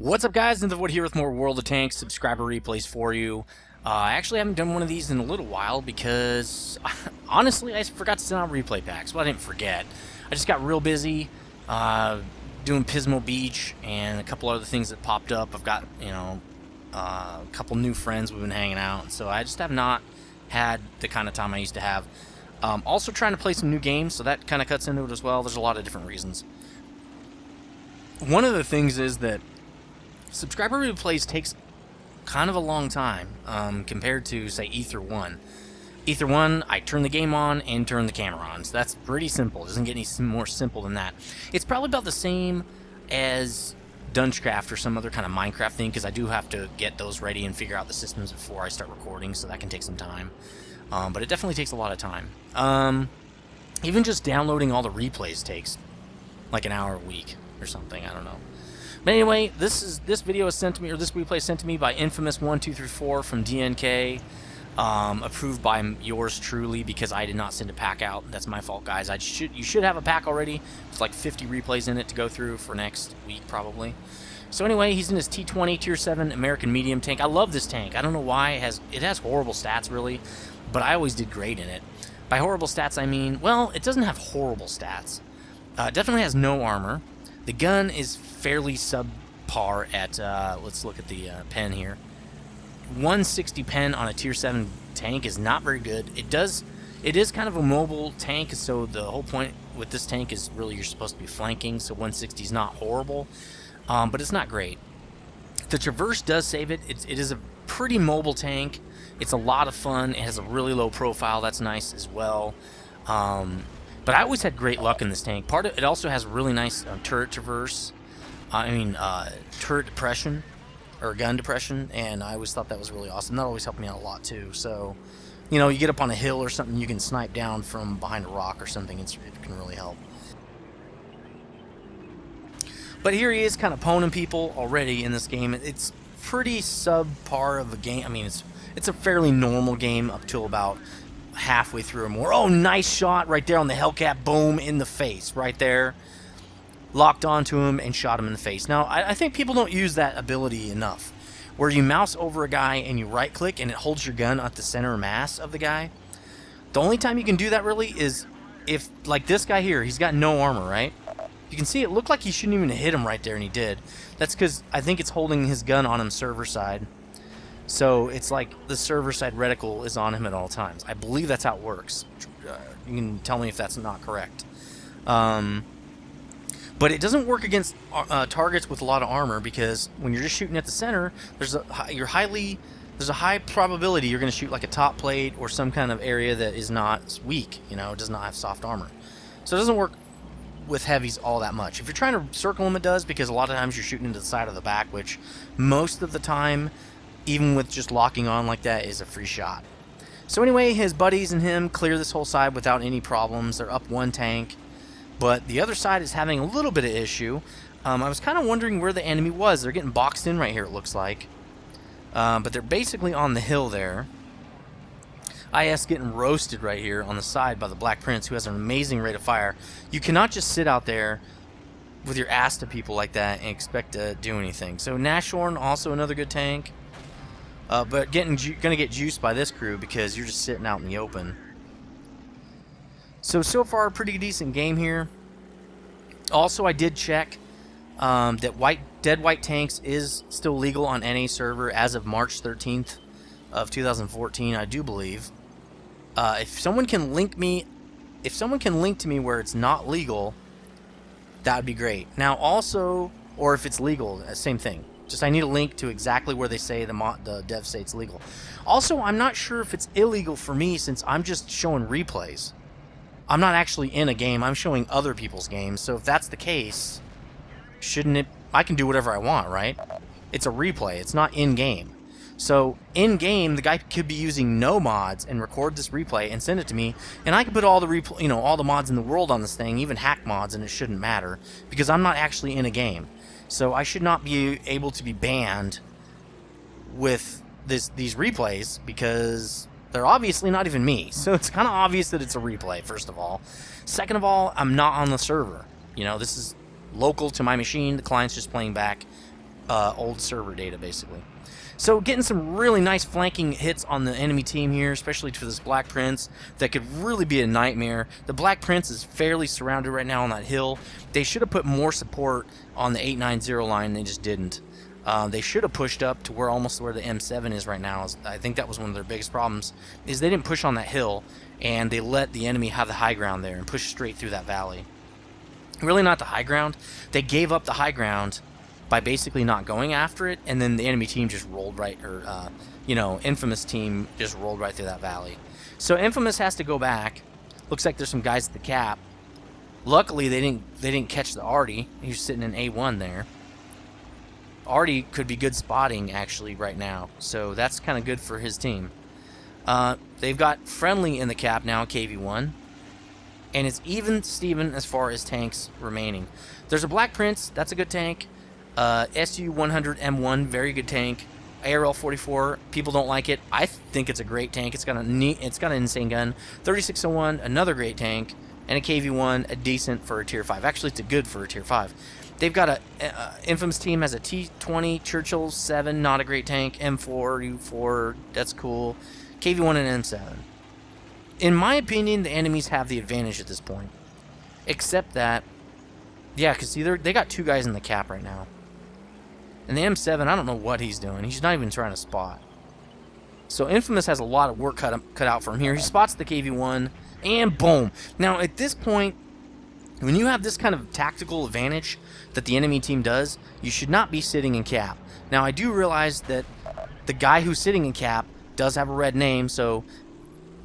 What's up, guys? nethervvoid here with more World of Tanks subscriber replays for you. I actually haven't done one of these in a little while because, honestly, I forgot to send out replay packs. Well, I didn't forget. I just got real busy doing Pismo Beach and a couple other things that popped up. I've got, a couple new friends we've been hanging out, so I just have not had the kind of time I used to have. Also trying to play some new games, so that kind of cuts into it as well. There's a lot of different reasons. One of the things is that subscriber replays takes kind of a long time compared to, say, Ether 1. Ether 1, I turn the game on and turn the camera on, so that's pretty simple. It doesn't get any more simple than that. It's probably about the same as Dungeoncraft or some other kind of Minecraft thing, because I do have to get those ready and figure out the systems before I start recording, so that can take some time. But it definitely takes a lot of time. Even just downloading all the replays takes like an hour a week or something, I don't know. But anyway, this video is sent to me, or this replay is sent to me by Infamous1234 from DNK, approved by yours truly, because I did not send a pack out. That's my fault, guys. You should have a pack already. It's like 50 replays in it to go through for next week, probably. So anyway, he's in his T20 Tier 7 American Medium tank. I love this tank. I don't know why. It has horrible stats, really, but I always did great in it. By horrible stats, I mean, well, it doesn't have horrible stats. It definitely has no armor. The gun is fairly subpar at, let's look at the pen here. 160 pen on a Tier 7 tank is not very good. It is kind of a mobile tank, so the whole point with this tank is really you're supposed to be flanking, so 160 is not horrible, but it's not great. The Traverse does save it. It is a pretty mobile tank. It's a lot of fun. It has a really low profile. That's nice as well. But I always had great luck in this tank. It also has really nice turret traverse. Turret depression, or gun depression, and I always thought that was really awesome. That always helped me out a lot too. So, you get up on a hill or something, you can snipe down from behind a rock or something. It can really help. But here he is, kind of pwning people already in this game. It's pretty subpar of a game. I mean, it's a fairly normal game up till about halfway through or more. Oh, nice shot right there on the Hellcat. Boom, in the face right there. Locked onto him and shot him in the face. Now, I think people don't use that ability enough, where you mouse over a guy and you right click and it holds your gun at the center mass of the guy. The only time you can do that really is if, like this guy here, he's got no armor, right? You can see it looked like he shouldn't even have hit him right there, and he did. That's because I think it's holding his gun on him server side. So it's like the server side reticle is on him at all times. I believe that's how it works. You can tell me if that's not correct. But it doesn't work against targets with a lot of armor, because when you're just shooting at the center, there's a high probability you're going to shoot like a top plate or some kind of area that is not weak. It does not have soft armor. So it doesn't work with heavies all that much. If you're trying to circle them, it does, because a lot of times you're shooting into the side of the back, which most of the time, even with just locking on like that, is a free shot. So anyway, his buddies and him clear this whole side without any problems. They're up one tank, but the other side is having a little bit of issue. I was kind of wondering where the enemy was. They're getting boxed in right here, it looks like. But they're basically on the hill there. IS getting roasted right here on the side by the Black Prince, who has an amazing rate of fire. You cannot just sit out there with your ass to people like that and expect to do anything. So Nashorn, also another good tank. But gonna get juiced by this crew because you're just sitting out in the open. So far, a pretty decent game here. Also, I did check that dead white tanks is still legal on NA server as of March 13th of 2014, I do believe. If someone can link to me where it's not legal, that would be great. Now, also, or if it's legal, same thing. Just I need a link to exactly where they say the dev say it's legal. Also, I'm not sure if it's illegal for me, since I'm just showing replays. I'm not actually in a game. I'm showing other people's games. So if that's the case, shouldn't it? I can do whatever I want, right? It's a replay. It's not in-game. So in-game, the guy could be using no mods and record this replay and send it to me, and I could put all the all the mods in the world on this thing, even hack mods, and it shouldn't matter because I'm not actually in a game. So I should not be able to be banned with these replays, because they're obviously not even me. So it's kind of obvious that it's a replay, first of all. Second of all, I'm not on the server. This is local to my machine. The client's just playing back old server data, basically. So getting some really nice flanking hits on the enemy team here, especially for this Black Prince, that could really be a nightmare. The Black Prince is fairly surrounded right now on that hill. They should have put more support on the 890 line, they just didn't. They should have pushed up to almost where the M7 is right now. I think that was one of their biggest problems, is they didn't push on that hill, and they let the enemy have the high ground there and push straight through that valley. Really not the high ground. They gave up the high ground by basically not going after it, and then the enemy team just rolled right, or Infamous team just rolled right through that valley. So Infamous has to go back. Looks like there's some guys at the cap. Luckily they didn't catch the Artie. He's sitting in A1 there. Artie could be good spotting actually right now, so that's kind of good for his team. They've got Friendly in the cap now, KV1, and it's even Steven as far as tanks remaining. There's a Black Prince, that's a good tank. SU-100M1, very good tank. ARL-44, people don't like it. I think it's a great tank. It's got an insane gun. 3601, another great tank, and a KV1, a decent for a tier 5. Actually, it's a good for a tier 5. They've got a Infamous team has a T20, Churchill 7, not a great tank. M4, U4, that's cool. KV1 and M7. In my opinion, the enemies have the advantage at this point. Except that, yeah, because see, they got two guys in the cap right now. And the M7, I don't know what he's doing. He's not even trying to spot. So Infamous has a lot of work cut out for him here. He spots the KV1, and boom. Now, at this point, when you have this kind of tactical advantage that the enemy team does, you should not be sitting in cap. Now, I do realize that the guy who's sitting in cap does have a red name, so,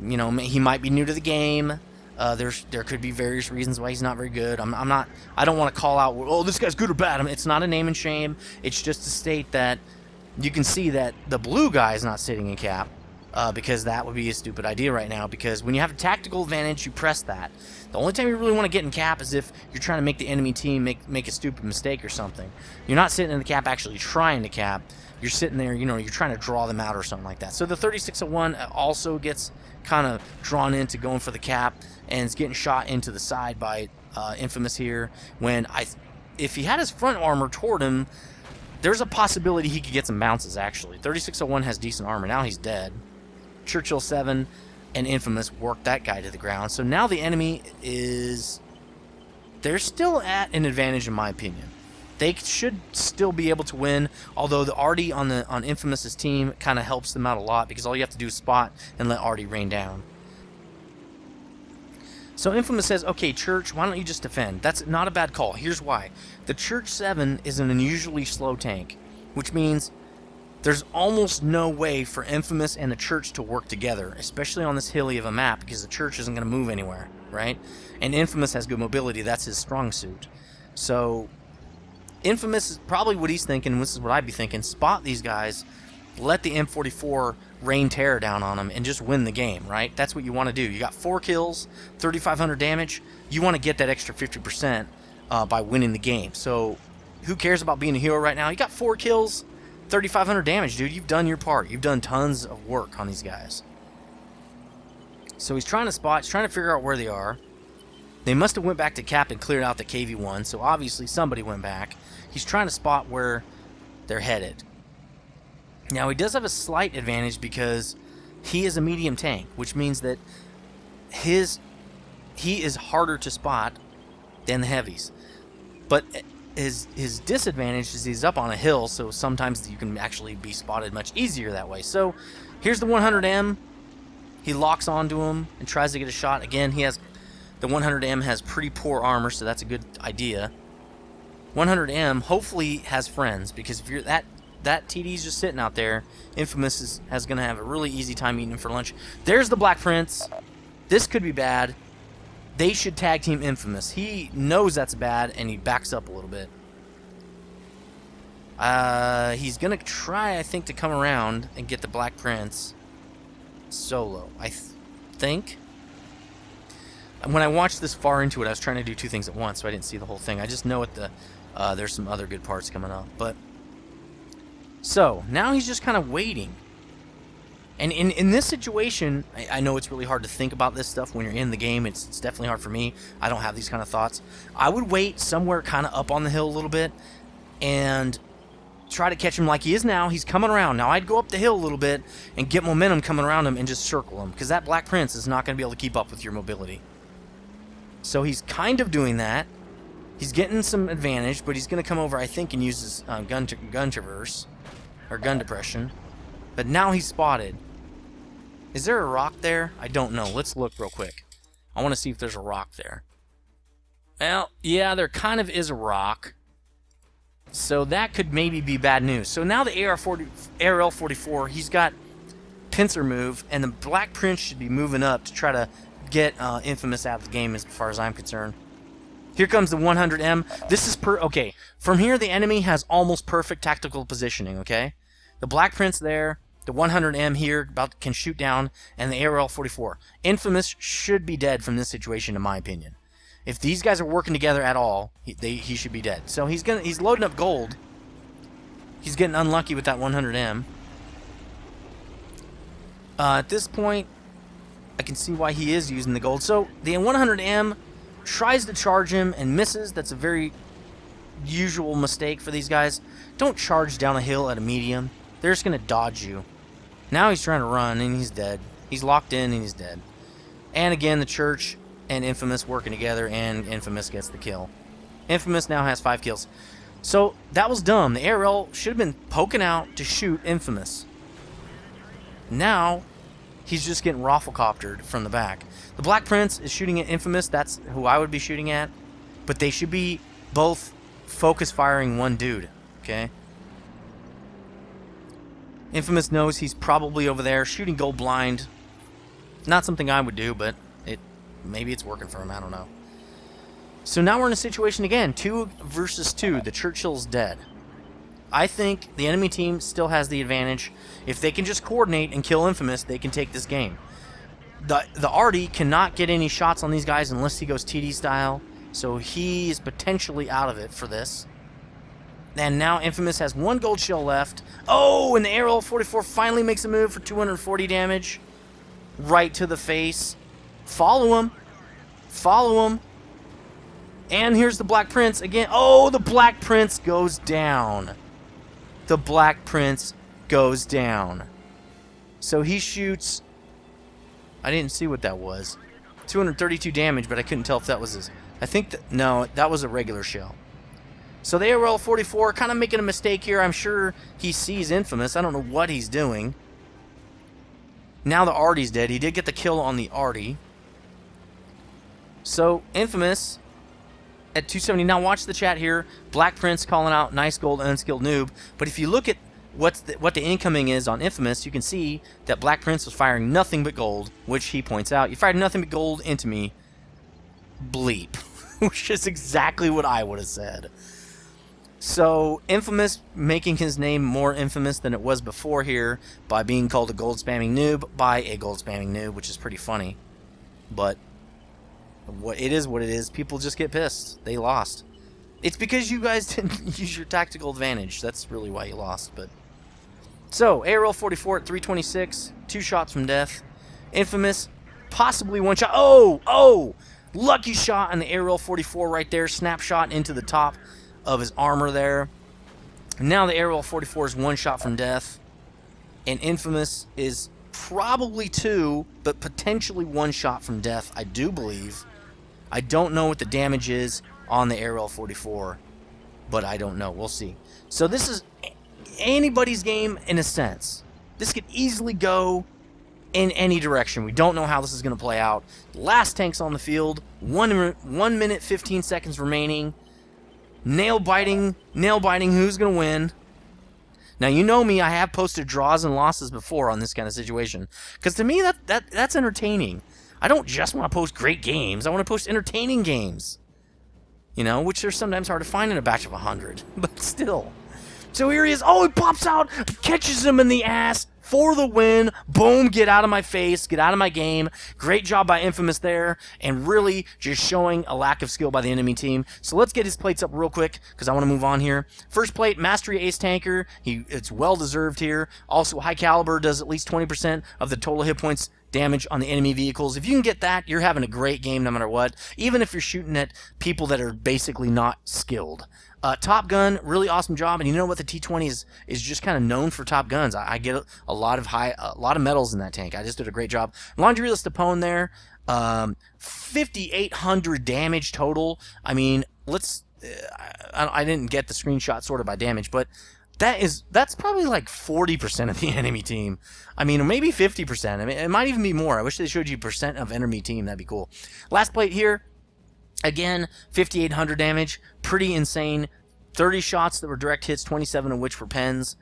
you know, he might be new to the game. There could be various reasons why he's not very good. I don't want to call out, oh, this guy's good or bad. It's not a name and shame. It's just to state that you can see that the blue guy is not sitting in cap, because that would be a stupid idea right now, because when you have a tactical advantage, you press that. The only time you really want to get in cap is if you're trying to make the enemy team make a stupid mistake or something. You're not sitting in the cap actually trying to cap. You're sitting there, you know, you're trying to draw them out or something like that. So the 3601 also gets kind of drawn into going for the cap, and is getting shot into the side by Infamous here. If he had his front armor toward him, there's a possibility he could get some bounces, actually. 3601 has decent armor. Now he's dead. Churchill 7 and Infamous worked that guy to the ground. So now the enemy is... They're still at an advantage, in my opinion. They should still be able to win, although the Artie on Infamous's team kind of helps them out a lot, because all you have to do is spot and let Artie rain down. So Infamous says, okay, Church, why don't you just defend? That's not a bad call. Here's why. The Church 7 is an unusually slow tank, which means there's almost no way for Infamous and the Church to work together, especially on this hilly of a map, because the Church isn't going to move anywhere, right? And Infamous has good mobility. That's his strong suit. So Infamous is probably what he's thinking, this is what I'd be thinking, spot these guys, let the M44 rain terror down on them, and just win the game, right? That's what you want to do. You got 4 kills, 3,500 damage. You want to get that extra 50% by winning the game. So who cares about being a hero right now? You got 4 kills, 3,500 damage, dude. You've done your part. You've done tons of work on these guys. So he's trying to spot, he's trying to figure out where they are. They must have went back to cap and cleared out the KV1, so obviously somebody went back. He's trying to spot where they're headed. Now, he does have a slight advantage because he is a medium tank, which means that he is harder to spot than the heavies. But his disadvantage is he's up on a hill, so sometimes you can actually be spotted much easier that way. So here's the 100M. He locks onto him and tries to get a shot. Again, the 100M has pretty poor armor, so that's a good idea. 100M hopefully has friends, because if you're that TD's just sitting out there, Infamous is going to have a really easy time eating him for lunch. There's the Black Prince. This could be bad. They should tag team Infamous. He knows that's bad, and he backs up a little bit. He's going to try, I think, to come around and get the Black Prince solo, I think. When I watched this far into it, I was trying to do 2 things at once, so I didn't see the whole thing. I just know there's some other good parts coming up. But so now he's just kind of waiting. And in this situation, I know it's really hard to think about this stuff when you're in the game. It's definitely hard for me. I don't have these kind of thoughts. I would wait somewhere kind of up on the hill a little bit and try to catch him like he is now. He's coming around. Now I'd go up the hill a little bit and get momentum coming around him and just circle him, because that Black Prince is not going to be able to keep up with your mobility. So he's kind of doing that. He's getting some advantage, but he's going to come over, I think, and use his gun traverse, or gun depression. But now he's spotted. Is there a rock there? I don't know. Let's look real quick. I want to see if there's a rock there. Well, yeah, there kind of is a rock. So that could maybe be bad news. So now the ARL-44, he's got pincer move, and the Black Prince should be moving up to try to get Infamous out of the game as far as I'm concerned. Here comes the 100M. This is okay. From here, the enemy has almost perfect tactical positioning, okay? The Black Prince there, the 100M here can shoot down, and the ARL-44. Infamous should be dead from this situation, in my opinion. If these guys are working together at all, he should be dead. So he's loading up gold. He's getting unlucky with that 100M. At this point, I can see why he is using the gold. So the 100M tries to charge him and misses. That's a very usual mistake for these guys. Don't charge down a hill at a medium. They're just going to dodge you. Now he's trying to run, and he's dead. He's locked in, and he's dead. And again, the Church and Infamous working together, and Infamous gets the kill. Infamous now has 5 kills. So that was dumb. The ARL should have been poking out to shoot Infamous. Now he's just getting rafflecoptered from the back. The Black Prince is shooting at Infamous. That's who I would be shooting at. But they should be both focus firing one dude. Okay? Infamous knows he's probably over there shooting gold blind. Not something I would do, but maybe it's working for him. I don't know. So now we're in a situation again. 2 versus 2. The Churchill's dead. I think the enemy team still has the advantage. If they can just coordinate and kill Infamous, they can take this game. The Artie cannot get any shots on these guys unless he goes TD style. So he is potentially out of it for this. And now Infamous has 1 gold shell left. Oh, and the ARL-44 finally makes a move for 240 damage. Right to the face. Follow him. Follow him. And here's the Black Prince again. Oh, the Black Prince goes down. The Black Prince goes down. So he shoots... I didn't see what that was. 232 damage, but I couldn't tell if that was his... I think that... No, that was a regular shell. So the ARL-44 kind of making a mistake here. I'm sure he sees Infamous. I don't know what he's doing. Now the Artie's dead. He did get the kill on the Artie. So, Infamous at 270. Now watch the chat here. Black Prince calling out nice gold, unskilled noob. But if you look at what the incoming is on Infamous, you can see that Black Prince was firing nothing but gold, which he points out. You fired nothing but gold into me. Bleep. Which is exactly what I would have said. So, Infamous making his name more infamous than it was before here by being called a gold spamming noob by a gold spamming noob, which is pretty funny. But it is what it is. People just get pissed. They lost. It's because you guys didn't use your tactical advantage. That's really why you lost. But so, ARL-44 at 326. 2 shots from death. Infamous, possibly 1 shot. Oh! Lucky shot on the ARL-44 right there. Snapshot into the top of his armor there. Now the ARL-44 is 1 shot from death. And Infamous is probably 2, but potentially 1 shot from death, I do believe. I don't know what the damage is on the ARL-44, but I don't know. We'll see. So this is anybody's game in a sense. This could easily go in any direction. We don't know how this is going to play out. Last tank's on the field. 1 minute 15 seconds remaining. Nail biting. Who's going to win? Now, you know me, I have posted draws and losses before on this kind of situation. Because to me, that's entertaining. I don't just want to post great games. I want to post entertaining games. You know, which are sometimes hard to find in a batch of 100. But still. So here he is. Oh, he pops out. Catches him in the ass for the win. Boom, get out of my face. Get out of my game. Great job by Infamous there. And really just showing a lack of skill by the enemy team. So let's get his plates up real quick because I want to move on here. First plate, Mastery Ace Tanker. It's well-deserved here. Also, High Caliber does at least 20% of the total hit points damage on the enemy vehicles. If you can get that, you're having a great game no matter what. Even if you're shooting at people that are basically not skilled. Top Gun, really awesome job. And you know what? The T20 is just kind of known for top guns. I get a lot of medals in that tank. I just did a great job. Laundry list Apone there. 5,800 damage total. I mean, I didn't get the screenshot sorted by damage, but that's probably like 40% of the enemy team. I mean, or maybe 50%. I mean, it might even be more. I wish they showed you percent of enemy team. That'd be cool. Last plate here. Again, 5,800 damage, pretty insane. 30 shots that were direct hits, 27 of which were pens.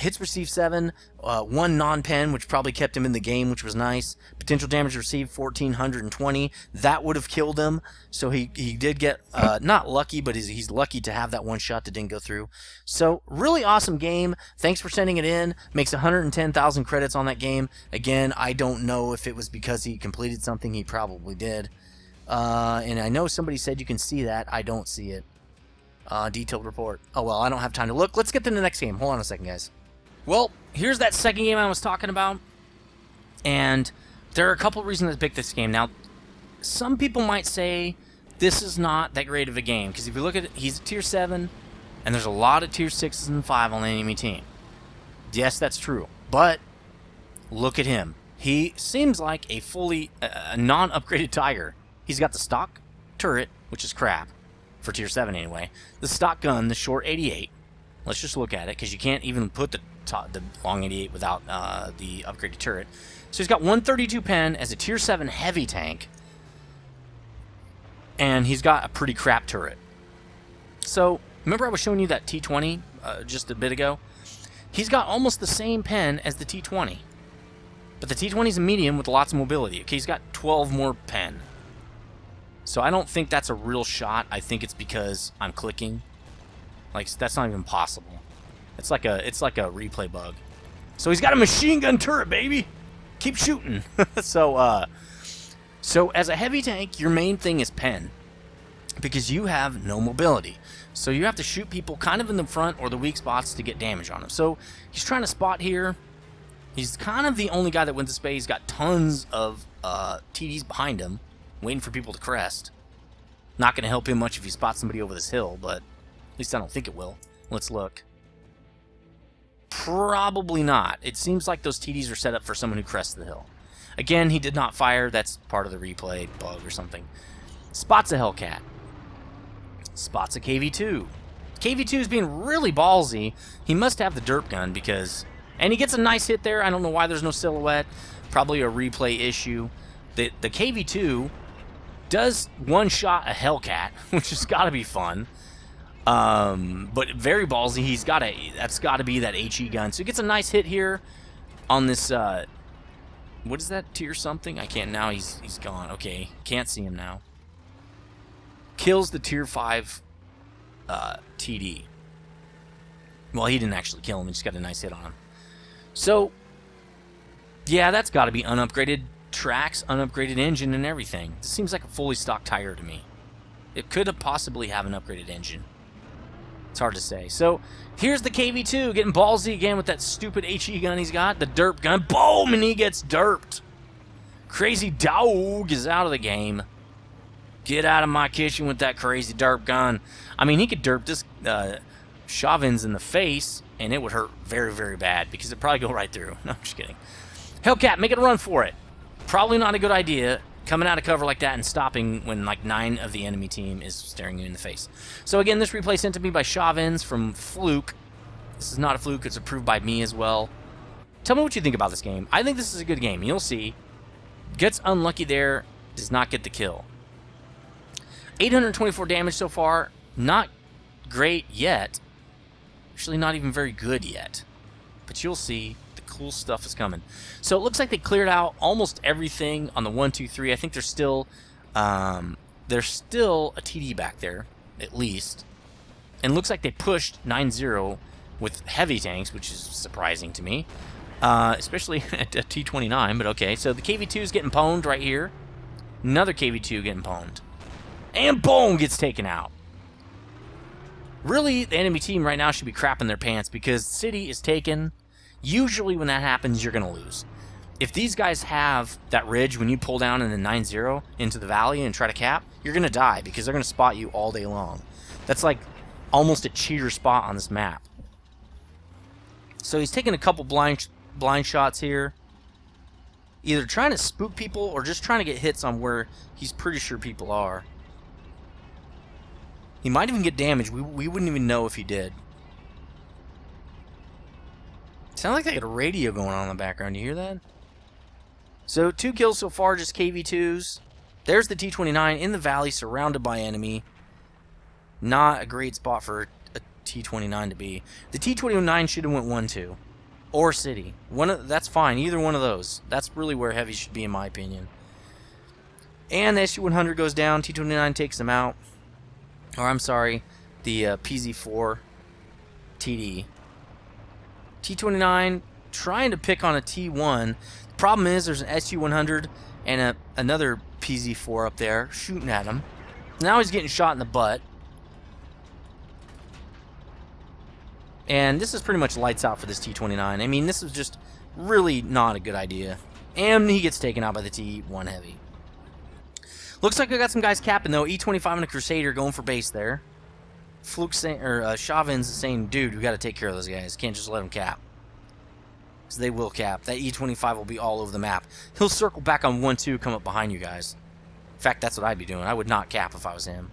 Hits received 7, 1 non-pen, which probably kept him in the game, which was nice. Potential damage received 1,420. That would have killed him. So he did get, not lucky, but he's lucky to have that one shot that didn't go through. So really awesome game. Thanks for sending it in. Makes 110,000 credits on that game. Again, I don't know if it was because he completed something. He probably did. And I know somebody said you can see that. I don't see it. Detailed report. Oh, well, I don't have time to look. Let's get to the next game. Hold on a second, guys. Well, here's that second game I was talking about. And there are a couple of reasons to pick this game. Now, some people might say this is not that great of a game. Because if you look at it, he's a Tier 7. And there's a lot of Tier 6s and 5 on the enemy team. Yes, that's true. But look at him. He seems like a fully non-upgraded Tiger. He's got the stock turret, which is crap. For Tier 7 anyway. The stock gun, the short 88. Let's just look at it, because you can't even put the long 88 without the upgraded turret. So he's got 132 pen as a Tier 7 heavy tank. And he's got a pretty crap turret. So, remember I was showing you that T20 just a bit ago? He's got almost the same pen as the T20. But the T20 is a medium with lots of mobility. Okay, he's got 12 more pen. So I don't think that's a real shot. I think it's because I'm clicking. Like, that's not even possible. It's like a replay bug. So he's got a machine gun turret, baby. Keep shooting. So as a heavy tank, your main thing is pen, because you have no mobility. So you have to shoot people kind of in the front or the weak spots to get damage on them. So he's trying to spot here. He's kind of the only guy that wins the space. He's got tons of TDs behind him, waiting for people to crest. Not going to help him much if he spots somebody over this hill, but at least I don't think it will. Let's look. Probably not. It seems like those TDs are set up for someone who crests the hill. Again, he did not fire. That's part of the replay bug or something. Spots a Hellcat. Spots a KV-2. KV-2 is being really ballsy. He must have the derp gun because... And he gets a nice hit there. I don't know why there's no silhouette. Probably a replay issue. The KV-2 does one-shot a Hellcat, which has got to be fun. But very ballsy. That's got to be that HE gun. So he gets a nice hit here on this, what is that, tier something? I can't now. He's gone. Okay, can't see him now. Kills the tier 5 TD. Well, he didn't actually kill him. He just got a nice hit on him. So, yeah, that's got to be unupgraded tracks, unupgraded engine, and everything. This seems like a fully stocked Tiger to me. It could have possibly have an upgraded engine. It's hard to say. So, here's the KV-2 getting ballsy again with that stupid HE gun he's got. The derp gun. Boom! And he gets derped. Crazy dog is out of the game. Get out of my kitchen with that crazy derp gun. I mean, he could derp this Chauvins in the face, and it would hurt very, very bad, because it'd probably go right through. No, I'm just kidding. Hellcat, make it a run for it. Probably not a good idea, coming out of cover like that and stopping when like 9 of the enemy team is staring you in the face. So again, this replay sent to me by Chauvins from Fluke. This is not a fluke, it's approved by me as well. Tell me what you think about this game. I think this is a good game. You'll see. Gets unlucky there, does not get the kill. 824 damage so far. Not great yet. Actually, not even very good yet. But you'll see. The cool stuff is coming. So it looks like they cleared out almost everything on the 1, 2, 3. I think there's still a TD back there, at least. And looks like they pushed 9-0 with heavy tanks, which is surprising to me. Especially at T29, but okay. So the KV-2 is getting pwned right here. Another KV-2 getting pwned. And boom, gets taken out. Really, the enemy team right now should be crapping their pants, because city is taken. Usually when that happens, you're going to lose. If these guys have that ridge when you pull down in the 9-0 into the valley and try to cap, you're going to die, because they're going to spot you all day long. That's like almost a cheater spot on this map. So he's taking a couple blind shots here. Either trying to spook people or just trying to get hits on where he's pretty sure people are. He might even get damage. We wouldn't even know if he did. Sounds like they got a radio going on in the background. You hear that? So 2 kills so far, just KV2s. There's the T29 in the valley, surrounded by enemy. Not a great spot for a T29 to be. The T29 should have went 1-2. Or city. That's fine. Either one of those. That's really where heavy should be, in my opinion. And the SU-100 goes down. T29 takes them out. Or, I'm sorry, the PZ-4 TD. T29 trying to pick on a T1. The problem is there's an SU-100 and another PZ-4 up there shooting at him. Now he's getting shot in the butt. And this is pretty much lights out for this T29. I mean, this is just really not a good idea. And he gets taken out by the T1 Heavy. Looks like we got some guys capping, though. E25 and a Crusader going for base there. Chauvin's saying, dude, we got to take care of those guys. Can't just let them cap. Because they will cap. That E25 will be all over the map. He'll circle back on 1-2, come up behind you guys. In fact, that's what I'd be doing. I would not cap if I was him.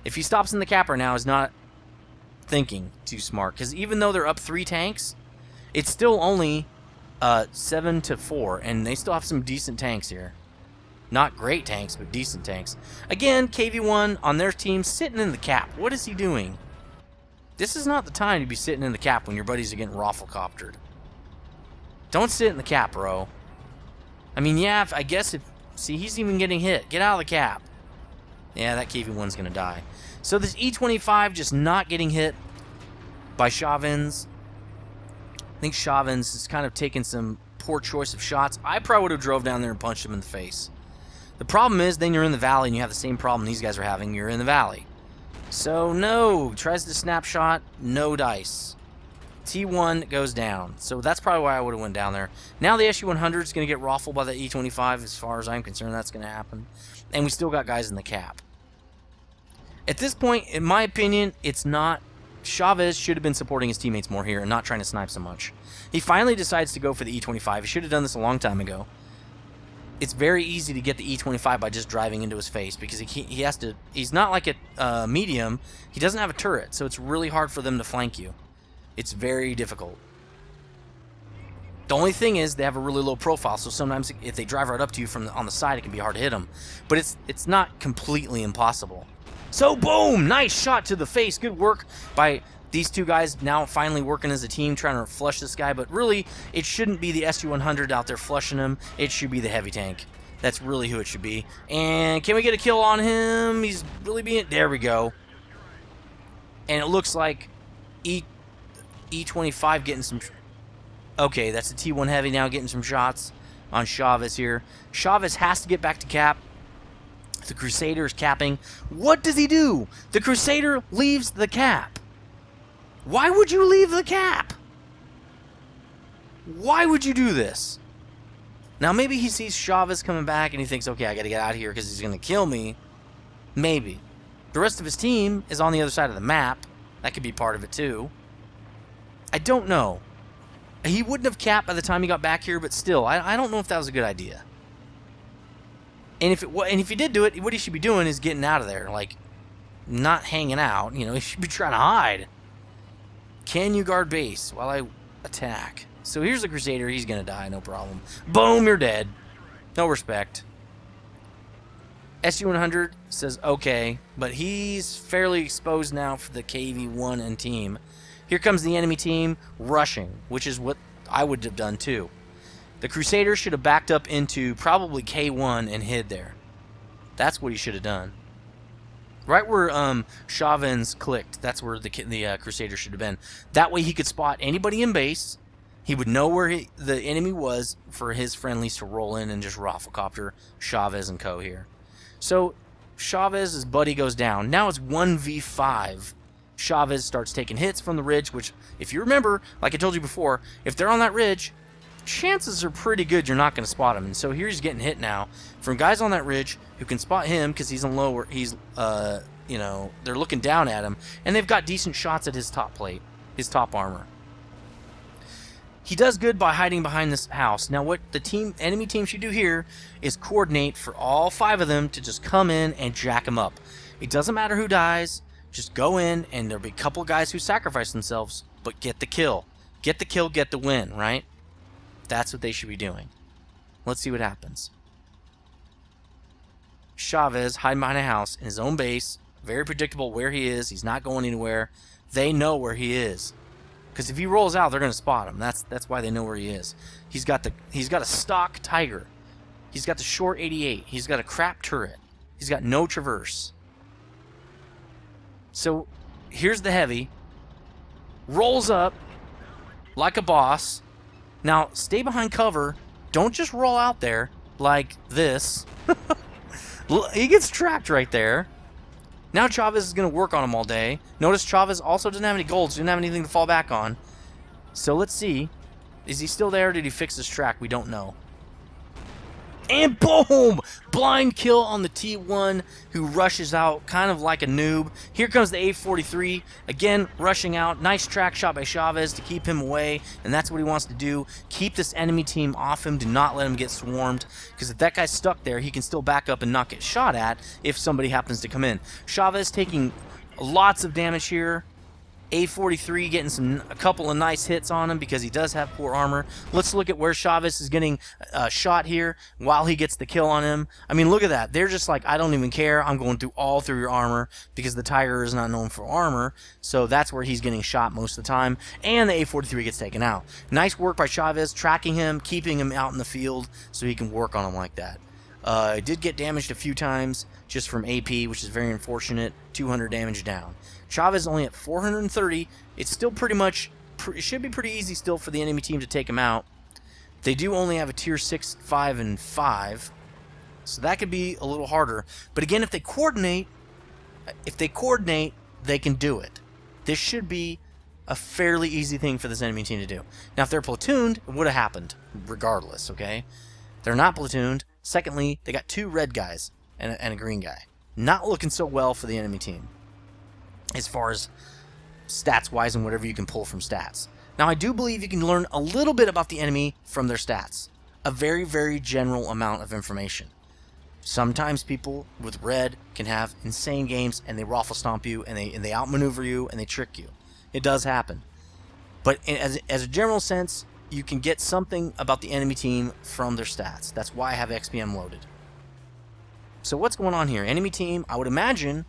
If he stops in the capper now, is not thinking too smart, because even though they're up 3 tanks, it's still only 7-4, and they still have some decent tanks here. Not great tanks, but decent tanks. Again, KV1 on their team sitting in the cap. What is he doing? This is not the time to be sitting in the cap when your buddies are getting rafflecoptered. Don't sit in the cap, bro. I mean, yeah, I guess if... See, he's even getting hit. Get out of the cap. Yeah, that KV1's gonna die. So this E25 just not getting hit by Chauvin's. I think Chauvin's is kind of taking some poor choice of shots. I probably would have drove down there and punched him in the face. The problem is then you're in the valley and you have the same problem these guys are having. You're in the valley. So no, tries to snapshot, no dice. T1 goes down. So that's probably why I would have went down there. Now the SU-100 is going to get raffled by the E25 as far as I'm concerned. That's going to happen. And we still got guys in the cap. At this point, in my opinion, it's not... Chavez should have been supporting his teammates more here and not trying to snipe so much. He finally decides to go for the E25. He should have done this a long time ago. It's very easy to get the E25 by just driving into his face because he has to... He's not like a medium. He doesn't have a turret, so it's really hard for them to flank you. It's very difficult. The only thing is they have a really low profile, so sometimes if they drive right up to you from on the side, it can be hard to hit them. But it's not completely impossible. So, boom! Nice shot to the face. Good work by these two guys now finally working as a team, trying to flush this guy. But really, it shouldn't be the SU-100 out there flushing him. It should be the heavy tank. That's really who it should be. And can we get a kill on him? He's really being... There we go. And it looks like E25 getting some... Okay, that's the T1 Heavy now getting some shots on Chavez here. Chavez has to get back to cap. The Crusader is capping. What does he do? The Crusader leaves the cap. Why would you leave the cap? Why would you do this? Now, maybe he sees Chavez coming back and he thinks, okay, I got to get out of here because he's going to kill me. Maybe. The rest of his team is on the other side of the map. That could be part of it, too. I don't know. He wouldn't have capped by the time he got back here, but still, I don't know if that was a good idea. And if he did do it, what he should be doing is getting out of there, like, not hanging out. You know, he should be trying to hide. Can you guard base while I attack? So here's the Crusader. He's going to die, no problem. Boom, you're dead. No respect. SU-100 says, okay, but he's fairly exposed now for the KV-1 and team. Here comes the enemy team rushing, which is what I would have done too. The Crusader should have backed up into probably K1 and hid there. That's what he should have done. Right where Chauvin's clicked, that's where the Crusader should have been. That way he could spot anybody in base. He would know where the enemy was for his friendlies to roll in and just rafflecopter Chavez and co here. So Chavez's buddy goes down. Now it's 1v5. Chavez starts taking hits from the ridge, which, if you remember, like I told you before, if they're on that ridge, chances are pretty good you're not going to spot him. And so here he's getting hit now from guys on that ridge who can spot him because he's in lower. He's you know, they're looking down at him, and they've got decent shots at his top plate, his top armor. He does good by hiding behind this house. Now what the enemy team should do here is coordinate for all 5 of them to just come in and jack him up. It doesn't matter who dies, just go in, and there'll be a couple guys who sacrifice themselves, but get the kill. Get the kill, get the win, right? That's what they should be doing. Let's see what happens. Chavez hiding behind a house in his own base. Very predictable where he is. He's not going anywhere. They know where he is. Because if he rolls out, they're going to spot him. That's why they know where he is. He's got a stock Tiger. He's got the short 88. He's got a crap turret. He's got no traverse. So here's the heavy. Rolls up like a boss. Now stay behind cover. Don't just roll out there like this. He gets tracked right there. Now Chavez is going to work on him all day. Notice Chavez also doesn't have any golds, didn't have anything to fall back on. So let's see. Is he still there or did he fix his track? We don't know. And boom! Blind kill on the T1 who rushes out kind of like a noob. Here comes the A43. Again, rushing out. Nice track shot by Chavez to keep him away. And that's what he wants to do. Keep this enemy team off him. Do not let him get swarmed. Because if that guy's stuck there, he can still back up and not get shot at if somebody happens to come in. Chavez taking lots of damage here. A43 getting a couple of nice hits on him because he does have poor armor. Let's look at where Chavez is getting shot here while he gets the kill on him. I mean, look at that. They're just like, I don't even care. I'm going all through your armor because the Tiger is not known for armor. So that's where he's getting shot most of the time. And the A43 gets taken out. Nice work by Chavez, tracking him, keeping him out in the field so he can work on him like that. Did get damaged a few times just from AP, which is very unfortunate. 200 damage down. Chavez only at 430. It's still pretty much, it should be pretty easy still for the enemy team to take him out. They do only have a tier 6, 5, and 5. So that could be a little harder. But again, if they coordinate, they can do it. This should be a fairly easy thing for this enemy team to do. Now, if they're platooned, it would have happened regardless, okay? They're not platooned. Secondly, they got 2 red guys and a green guy. Not looking so well for the enemy team as far as stats-wise and whatever you can pull from stats. Now, I do believe you can learn a little bit about the enemy from their stats. A very, very general amount of information. Sometimes people with red can have insane games and they raffle stomp you and they outmaneuver you and they trick you. It does happen. But as a general sense, you can get something about the enemy team from their stats. That's why I have XPM loaded. So what's going on here? Enemy team, I would imagine,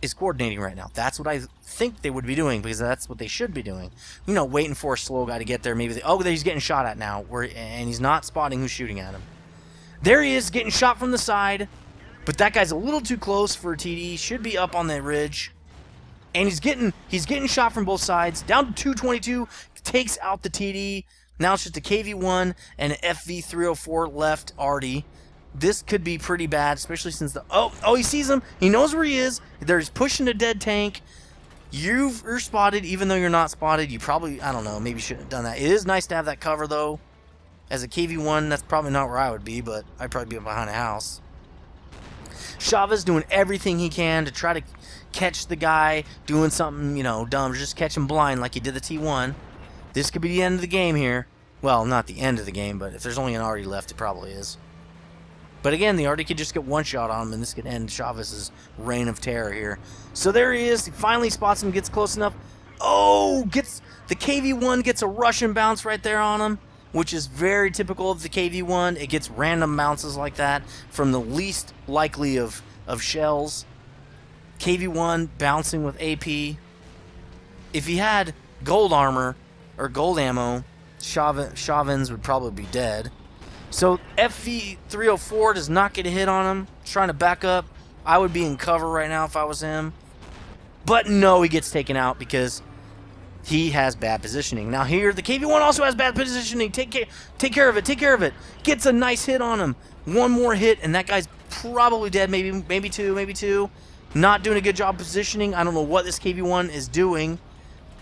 is coordinating right now. That's what I think they would be doing because that's what they should be doing. You know, waiting for a slow guy to get there. Maybe he's getting shot at now, and he's not spotting who's shooting at him. There he is, getting shot from the side, but that guy's a little too close for a TD. Should be up on that ridge, and he's getting shot from both sides. Down to 222, takes out the TD. Now it's just a KV1 and an FV304 left already. This could be pretty bad, especially since he sees him. He knows where he is. There's pushing a dead tank. You're spotted, even though you're not spotted. You probably, I don't know, maybe shouldn't have done that. It is nice to have that cover, though. As a KV1, that's probably not where I would be, but I'd probably be behind a house. Chavez doing everything he can to try to catch the guy doing something, you know, dumb. Just catch him blind like he did the T1. This could be the end of the game here. Well, not the end of the game, but if there's only an Artie left, it probably is. But again, the Artie could just get one shot on him, and this could end Chavez's reign of terror here. So there he is. He finally spots him, gets close enough. Oh, the KV1 gets a Russian bounce right there on him, which is very typical of the KV1. It gets random bounces like that from the least likely of shells. KV1 bouncing with AP. If he had gold armor or gold ammo, Chavez would probably be dead. So FV304 does not get a hit on him. He's trying to back up. I would be in cover right now if I was him. But no, he gets taken out because he has bad positioning. Now here, the KV1 also has bad positioning. Take care of it. Take care of it. Gets a nice hit on him. One more hit, and that guy's probably dead. Maybe two. Not doing a good job positioning. I don't know what this KV1 is doing.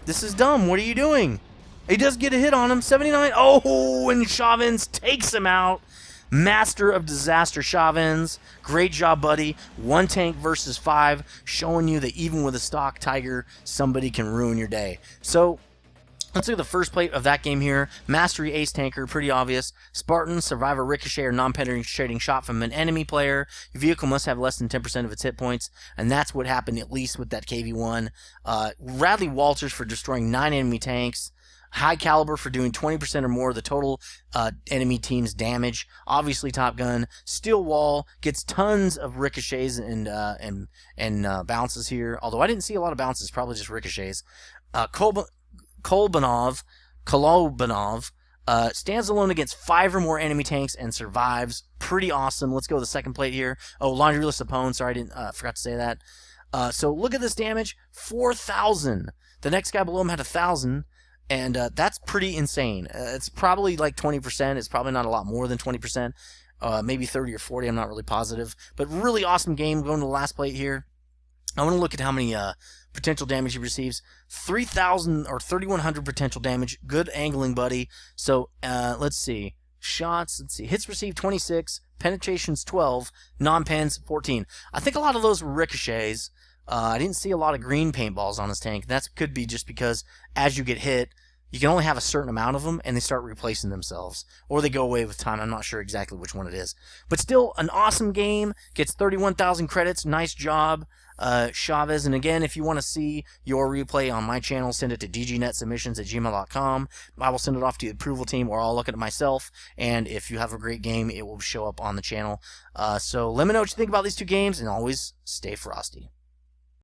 This is dumb. What are you doing? He does get a hit on him. 79. Oh, and Chavez takes him out. Master of Disaster Chavez. Great job, buddy. 1 tank versus 5, showing you that even with a stock Tiger, somebody can ruin your day. So, let's look at the first plate of that game here. Mastery Ace Tanker, pretty obvious. Spartan, survive a ricochet or non-penetrating shot from an enemy player. Your vehicle must have less than 10% of its hit points, and that's what happened at least with that KV-1. Radley Walters for destroying 9 enemy tanks. High Caliber for doing 20% or more of the total enemy team's damage. Obviously, Top Gun. Steel Wall gets tons of ricochets and bounces here. Although I didn't see a lot of bounces, probably just ricochets. Kolbanov stands alone against 5 or more enemy tanks and survives. Pretty awesome. Let's go to the second plate here. Oh, Laundry List of Pwn. Sorry, I forgot to say that. So look at this damage. 4,000. The next guy below him had 1,000. And that's pretty insane. It's probably like 20%. It's probably not a lot more than 20%. Maybe 30 or 40. I'm not really positive. But really awesome game. Going to the last plate here. I want to look at how many potential damage he receives. 3,000 or 3,100 potential damage. Good angling, buddy. So let's see. Shots. Let's see. Hits received 26. Penetrations 12. Non-pens 14. I think a lot of those were ricochets. I didn't see a lot of green paintballs on his tank. That could be just because as you get hit, you can only have a certain amount of them, and they start replacing themselves. Or they go away with time. I'm not sure exactly which one it is. But still, an awesome game. Gets 31,000 credits. Nice job, Chavez. And again, if you want to see your replay on my channel, send it to dgnet.submissions@gmail.com. I will send it off to the approval team, or I'll look at it myself. And if you have a great game, it will show up on the channel. So let me know what you think about these two games, and always stay frosty.